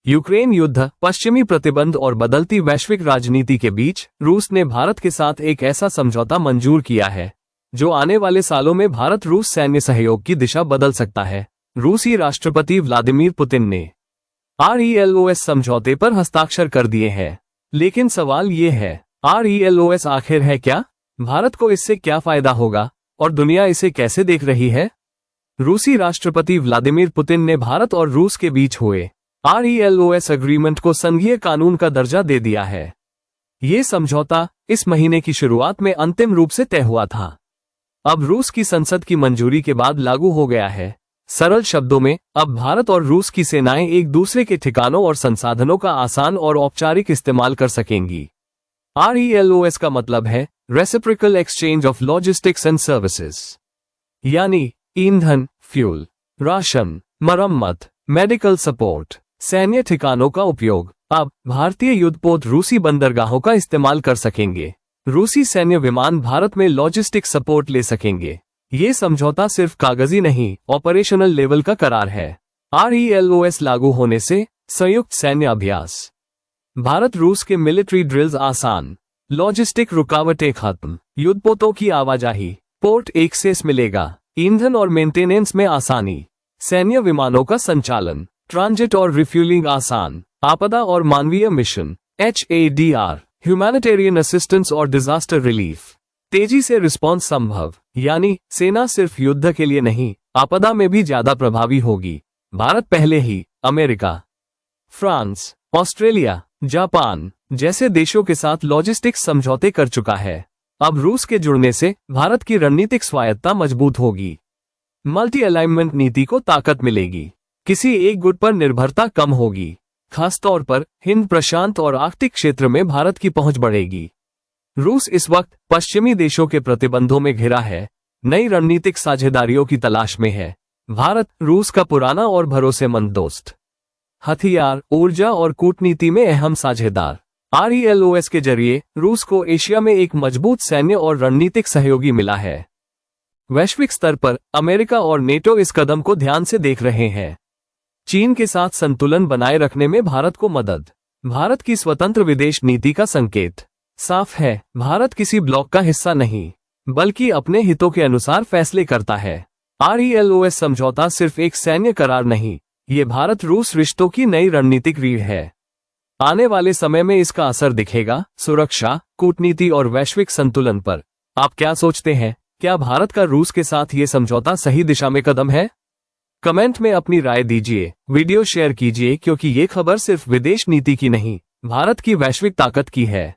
Ukraine युद्ध, पश्चिमी प्रतिबंध और बदलती वैश्विक राजनीति के बीच रूस ने भारत के साथ एक ऐसा समझौता मंजूर किया है जो आने वाले सालों में भारत रूस सैन्य सहयोग की दिशा बदल सकता है। रूसी राष्ट्रपति व्लादिमीर पुतिन ने RELOS समझौते पर हस्ताक्षर कर दिए हैं, लेकिन सवाल ये है, RELOS आखिर है क्या? भारत को इससे क्या फायदा होगा और दुनिया इसे कैसे देख रही है? रूसी राष्ट्रपति व्लादिमीर पुतिन ने भारत और रूस के बीच हुए RELOS एग्रीमेंट को संघीय कानून का दर्जा दे दिया है। ये समझौता इस महीने की शुरुआत में अंतिम रूप से तय हुआ था। अब रूस की संसद की मंजूरी के बाद लागू हो गया है। सरल शब्दों में, अब भारत और रूस की सेनाएं एक दूसरे के ठिकानों और संसाधनों का आसान और औपचारिक इस्तेमाल कर सकेंगी। RELOS का मतलब है reciprocal exchange of logistics and services, यानी ईंधन, फ्यूल, राशन, मरम्मत, मेडिकल सपोर्ट, सैन्य ठिकानों का उपयोग। अब भारतीय युद्धपोत रूसी बंदरगाहों का इस्तेमाल कर सकेंगे। रूसी सैन्य विमान भारत में लॉजिस्टिक सपोर्ट ले सकेंगे। ये समझौता सिर्फ कागजी नहीं, ऑपरेशनल लेवल का करार है। RELOS लागू होने से संयुक्त सैन्य अभ्यास, भारत रूस के मिलिट्री ड्रिल्स आसान, लॉजिस्टिक रुकावटें खत्म, युद्धपोतों की आवाजाही पोर्ट एक्सेस मिलेगा, ईंधन और मेंटेनेंस में आसानी, सैन्य विमानों का संचालन, ट्रांजिट और रिफ्यूलिंग आसान, आपदा और मानवीय मिशन HADR, ह्यूमैनिटेरियन असिस्टेंस और डिजास्टर रिलीफ, तेजी से रिस्पॉन्स संभव, यानी सेना सिर्फ युद्ध के लिए नहीं, आपदा में भी ज्यादा प्रभावी होगी। भारत पहले ही अमेरिका, फ्रांस, ऑस्ट्रेलिया, जापान जैसे देशों के साथ लॉजिस्टिक्स समझौते कर चुका है। अब रूस के जुड़ने से भारत की रणनीतिक स्वायत्ता मजबूत होगी। मल्टी अलाइनमेंट नीति को ताकत मिलेगी, किसी एक गुट पर निर्भरता कम होगी। खासतौर पर हिंद प्रशांत और आर्कटिक क्षेत्र में भारत की पहुंच बढ़ेगी। रूस इस वक्त पश्चिमी देशों के प्रतिबंधों में घिरा है, नई रणनीतिक साझेदारियों की तलाश में है। भारत रूस का पुराना और भरोसेमंद दोस्त, हथियार, ऊर्जा और कूटनीति में अहम साझेदार। RELOS के जरिए रूस को एशिया में एक मजबूत सैन्य और रणनीतिक सहयोगी मिला है। वैश्विक स्तर पर अमेरिका और नेटो इस कदम को ध्यान से देख रहे हैं। चीन के साथ संतुलन बनाए रखने में भारत को मदद, भारत की स्वतंत्र विदेश नीति का संकेत साफ है। भारत किसी ब्लॉक का हिस्सा नहीं, बल्कि अपने हितों के अनुसार फैसले करता है। RELOS समझौता सिर्फ एक सैन्य करार नहीं, ये भारत रूस रिश्तों की नई रणनीतिक रीढ़ है। आने वाले समय में इसका असर दिखेगा सुरक्षा, कूटनीति और वैश्विक संतुलन पर। आप क्या सोचते हैं? क्या भारत का रूस के साथ ये समझौता सही दिशा में कदम है? कमेंट में अपनी राय दीजिए, वीडियो शेयर कीजिए, क्योंकि ये खबर सिर्फ विदेश नीति की नहीं, भारत की वैश्विक ताकत की है।